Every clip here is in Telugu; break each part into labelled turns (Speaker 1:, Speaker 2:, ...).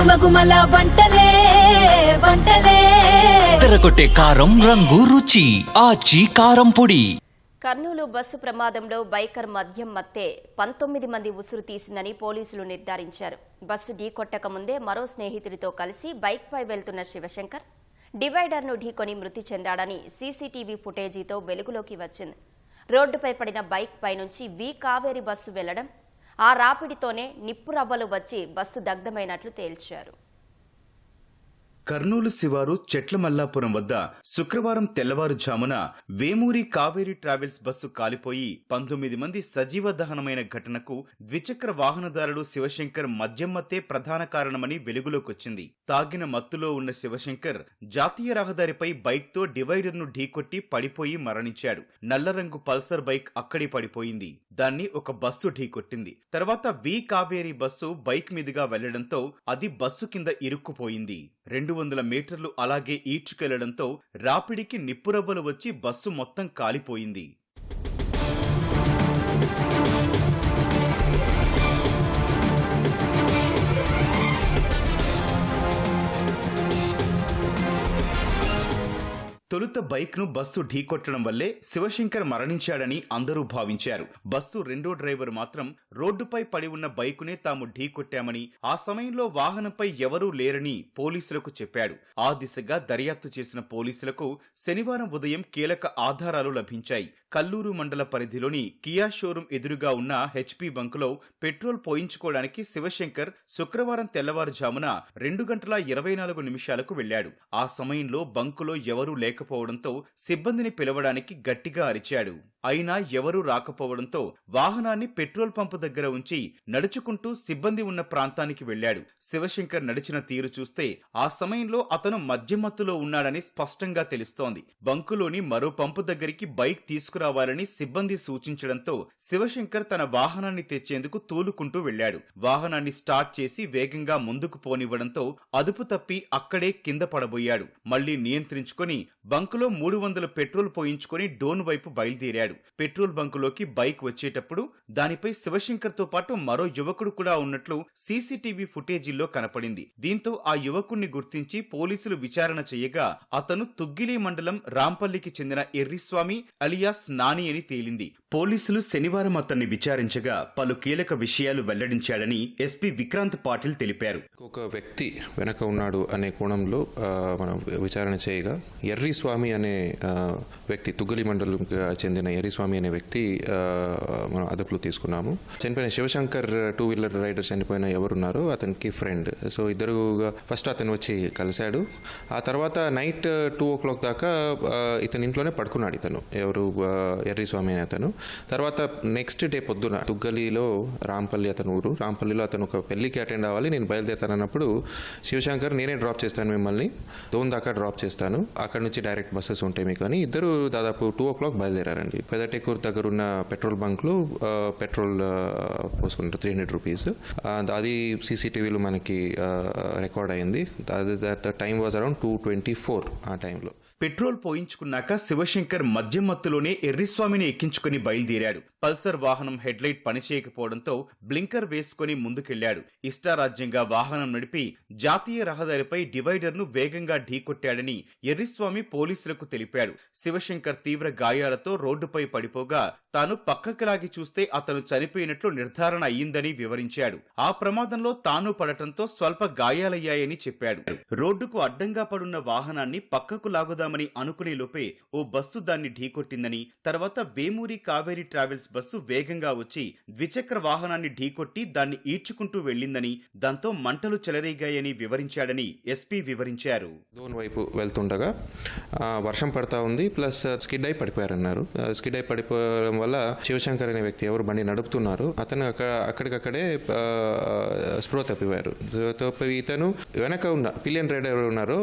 Speaker 1: గుమగుమల వంటలే వంటలే
Speaker 2: తెరకొట్టే కారం రంగు రుచి ఆచి కారం పొడి.
Speaker 3: కర్నూలు బస్సు ప్రమాదంలో బైకర్ మద్యం మత్తే 19 మంది ఉసురు తీసిందని పోలీసులు నిర్ధారించారు. బస్సు ఢీకొట్టక ముందే మరో స్నేహితుడితో కలిసి బైక్పై వెళ్తున్న శివశంకర్ డివైడర్ను ఢీకొని మృతి చెందాడని సీసీటీవీ ఫుటేజీతో వెలుగులోకి వచ్చింది. రోడ్డుపై పడిన బైక్ పై నుంచి వి కావేరి బస్సు వెళ్లడం, ఆ రాపిడితోనే నిప్పు రవ్వలు వచ్చి బస్సు దగ్ధమైనట్లు తేల్చారు.
Speaker 4: కర్నూలు శివారు చెట్లమల్లాపురం వద్ద శుక్రవారం తెల్లవారుజామున వేమూరి కావేరి ట్రావెల్స్ బస్సు కాలిపోయి 19 మంది సజీవ దహనమైన ఘటనకు ద్విచక్ర వాహనదారుడు శివశంకర్ మద్యం మత్తే ప్రధాన కారణమని వెలుగులోకొచ్చింది. తాగిన మత్తులో ఉన్న శివశంకర్ జాతీయ రహదారిపై బైక్తో డివైడర్ను ఢీకొట్టి పడిపోయి మరణించాడు. నల్లరంగు పల్సర్ బైక్ అక్కడి పడిపోయింది. దాన్ని ఒక బస్సు ఢీకొట్టింది. తర్వాత వి కావేరి బస్సు బైక్ మీదుగా వెళ్లడంతో అది బస్సు కింద ఇరుక్కుపోయింది. 200 మీటర్లు అలాగే ఈడ్చుకెళ్లడంతో రాపిడికి నిప్పురవ్వలు వచ్చి బస్సు మొత్తం కాలిపోయింది. తొలుత బైక్ ను బస్సు ఢీకొట్టడం వల్లే శివశంకర్ మరణించాడని అందరూ భావించారు. బస్సు రెండో డ్రైవర్ మాత్రం రోడ్డుపై పడి ఉన్న బైకునే తాము ఢీకొట్టామని, ఆ సమయంలో వాహనంపై ఎవరూ లేరని పోలీసులకు చెప్పాడు. ఆ దిశగా దర్యాప్తు చేసిన పోలీసులకు శనివారం ఉదయం కీలక ఆధారాలు లభించాయి. కల్లూరు మండల పరిధిలోని కియా షోరూం ఎదురుగా ఉన్న హెచ్పీ బంకులో పెట్రోల్ పోయించుకోవడానికి శివశంకర్ శుక్రవారం తెల్లవారుజామున 2:24 వెళ్లాడు. ఆ సమయంలో బంకులో ఎవరూ లేకపోవడంతో సిబ్బందిని పిలవడానికి గట్టిగా అరిచాడు. అయినా ఎవరూ రాకపోవడంతో వాహనాన్ని పెట్రోల్ పంపు దగ్గర ఉంచి నడుచుకుంటూ సిబ్బంది ఉన్న ప్రాంతానికి వెళ్లాడు. శివశంకర్ నడిచిన తీరు చూస్తే ఆ సమయంలో అతను మద్యమత్తులో ఉన్నాడని స్పష్టంగా తెలుస్తోంది. బంకులోని మరో పంపు దగ్గరికి బైక్ తీసుకురావాలని సిబ్బంది సూచించడంతో శివశంకర్ తన వాహనాన్ని తెచ్చేందుకు తూలుకుంటూ వెళ్లాడు. వాహనాన్ని స్టార్ట్ చేసి వేగంగా ముందుకు పోనివ్వడంతో అదుపు తప్పి అక్కడే కింద పడబోయాడు. మళ్లీ నియంత్రించుకొని బంకులో 300 పెట్రోల్ పోయించుకొని డోన్ వైపు బయలుదేరాడు. పెట్రోల్ బంకులోకి బైక్ వచ్చేటప్పుడు దానిపై శివశంకర్ తో పాటు మరో యువకుడు కూడా ఉన్నట్లు సీసీటీవీ ఫుటేజీల్లో కనపడింది. దీంతో ఆ యువకుణ్ణి గుర్తించి పోలీసులు విచారణ చేయగా అతను తుగ్గిలి మండలం రాంపల్లికి చెందిన ఎర్రిస్వామి అలియాస్ నాని అని తేలింది. పోలీసులు శనివారం అతన్ని విచారించగా పలు కీలక విషయాలు వెల్లడించాడని ఎస్పీ విక్రాంత్ పాటిల్ తెలిపారు.
Speaker 5: ఒక వ్యక్తి వెనక ఉన్నాడు అనే కోణంలో మనం విచారణ చేయగా ఎర్రిస్వామి అనే వ్యక్తి, తుగ్గలి మండలంకి చెందిన ఎర్రిస్వామి అనే వ్యక్తి మనం అదుపులో తీసుకున్నాము. చనిపోయిన శివశంకర్ 2 వీలర్ రైడర్ చనిపోయిన ఎవరున్నారో అతనికి ఫ్రెండ్. సో ఇద్దరుగా ఫస్ట్ అతను వచ్చి కలిశాడు. ఆ తర్వాత నైట్ 2 o'clock దాకా ఇతని ఇంట్లోనే పడుకున్నాడు. ఇతను ఎవరు, ఎర్రిస్వామి అనే అతను. తర్వాత నెక్స్ట్ డే పొద్దున తుగ్గలిలో రాంపల్లి అతను ఊరు, రాంపల్లిలో అతను ఒక పెళ్లికి అటెండ్ అవ్వాలి, నేను బయలుదేరుతానన్నప్పుడు శివశంకర్ నేనే డ్రాప్ చేస్తాను, మిమ్మల్ని దోన్ దాకా డ్రాప్ చేస్తాను, అక్కడ నుంచి డైరెక్ట్ బస్సెస్ ఉంటాయి మీకు అని ఇద్దరు దాదాపు 2 o'clock బయలుదేరారండి. పెదటెకూరు దగ్గర ఉన్న పెట్రోల్ బంక్లో పెట్రోల్ పోసుకుంటారు 300 రూపీస్. అది సీసీటీవీలో మనకి రికార్డ్ అయింది. టైం వాజ్ అరౌండ్ 2:24 ఆ టైంలో.
Speaker 4: పెట్రోల్ పోయించుకున్నాక శివశంకర్ మద్యం మత్తులోనే ఎర్రిస్వామిని ఎక్కించుకుని బయలుదేరాడు. పల్సర్ వాహనం హెడ్ లైట్ పనిచేయకపోవడంతో బ్లింకర్ వేసుకుని ముందుకెళ్లాడు. ఇష్టారాజ్యంగా వాహనం నడిపి జాతీయ రహదారిపై డివైడర్ ను వేగంగా ఢీకొట్టాడని ఎర్రిస్వామి పోలీసులకు తెలిపాడు. శివశంకర్ తీవ్ర గాయాలతో రోడ్డుపై పడిపోగా తాను పక్కకి లాగి చూస్తే అతను చనిపోయినట్లు నిర్ధారణ అయ్యిందని వివరించాడు. ఆ ప్రమాదంలో తాను పడటంతో స్వల్ప గాయాలయ్యాయని చెప్పాడు. రోడ్డుకు అడ్డంగా పడున్న వాహనాన్ని పక్కకు లాగుదామని అనుకునే లోపే ఓ బస్సు దాన్ని ఢీకొట్టిందని, తర్వాత వేమూరి కావేరి ట్రావెల్స్ బస్సు వేగంగా వచ్చి ద్విచక్ర వాహనాన్ని ఢీకొట్టి దాన్ని ఈడ్చుకుంటూ వెళ్లిందని, దాంతో మంటలు చెలరేగాయని వివరించాడని ఎస్పీ వివరించారు.
Speaker 5: దోన్ వైపు వెళ్తుండగా వర్షం పడతా ఉంది, ప్లస్ స్కిడ్ అయి పడిపోయారన్నారు. స్కిడ్ అయి పడిపోవడం వల్ల శివశంకర్ అనే వ్యక్తి ఎవరు బండి నడుపుతున్నారు అతను అక్కడికక్కడే స్పృహ తప్పిపోయారు. ఇతను వెనక ఉన్న పిలియన్ రైడర్ ఉన్నారో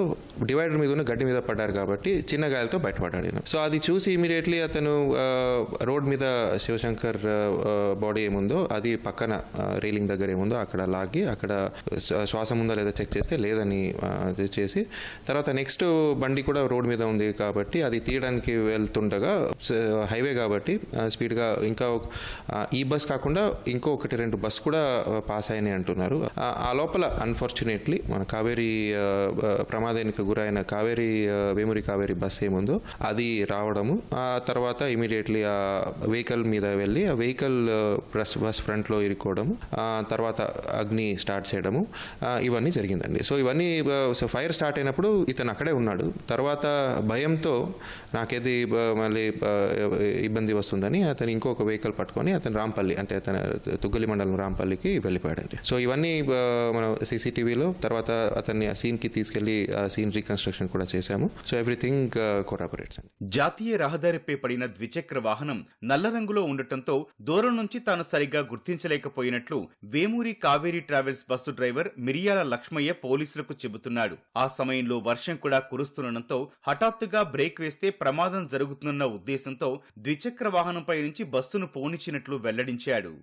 Speaker 5: డివైడర్ మీద ఉన్న గడ్డి మీద పడ్డారు కాబట్టి కాబట్టి చిన్న గాయాలతో బయటపడ్డాడు ఈయన. సో అది చూసి ఇమీడియట్లీ అతను రోడ్ మీద శివశంకర్ బాడీ ఏముందో అది పక్కన రైలింగ్ దగ్గర ఏముందో అక్కడ లాగి అక్కడ శ్వాసం ఉందా లేదా చెక్ చేస్తే లేదని చేసి తర్వాత నెక్స్ట్ బండి కూడా రోడ్ మీద ఉంది కాబట్టి అది తీయడానికి వెళ్తుండగా హైవే కాబట్టి స్పీడ్గా ఇంకా ఈ బస్ కాకుండా ఇంకో 1-2 బస్ కూడా పాస్ అయినాయి అంటున్నారు. ఆ లోపల అన్ఫార్చునేట్లీ మన కావేరీ ప్రమాదానికి గురైన వేమూరి కావేరీ బస్ ఏముందో అది రావడము, ఆ తర్వాత ఇమీడియట్లీ ఆ వెహికల్ మీద వెళ్ళి ఆ వెహికల్ బస్ ఫ్రంట్ లో ఇరుక్కోవడము, తర్వాత అగ్ని స్టార్ట్ చేయడము, ఇవన్నీ జరిగిందండి. సో ఇవన్నీ ఫైర్ స్టార్ట్ అయినప్పుడు ఇతను అక్కడే ఉన్నాడు. తర్వాత భయంతో నాకేది మళ్ళీ ఇబ్బంది వస్తుందని అతను ఇంకొక వెహికల్ పట్టుకొని అతను రాంపల్లి అంటే అతను తుగ్గలి మండలం రాంపల్లికి వెళ్ళిపోయాడండి. సో ఇవన్నీ మనం సీసీటీవీలో తర్వాత అతన్ని ఆ సీన్ కి తీసుకెళ్లి ఆ సీన్ రీకన్స్ట్రక్షన్ కూడా చేశాము. సో ఎవ్రీథింగ్ కోరాబరేట్స్ అండి.
Speaker 4: జాతీయ రహదారిపై పడిన ద్విచక్ర వాహనం నల్ల రంగులో ఉండటంతో దూరం నుంచి తాను సరిగ్గా గుర్తించలేకపోయినట్లు Vemuri Kaveri travels bus driver Miriyala Lakshmaiah పోలీసులకు చెబుతున్నాడు. ఆ సమయంలో వర్షం కూడా కురుస్తుండటంతో హఠాత్తుగా బ్రేక్ వేస్తే ప్రమాదం జరుగుతుందన్న ఉద్దేశంతో ద్విచక్ర వాహనంపై నుంచి బస్సును పోనిచ్చినట్లు వెల్లడించాడు.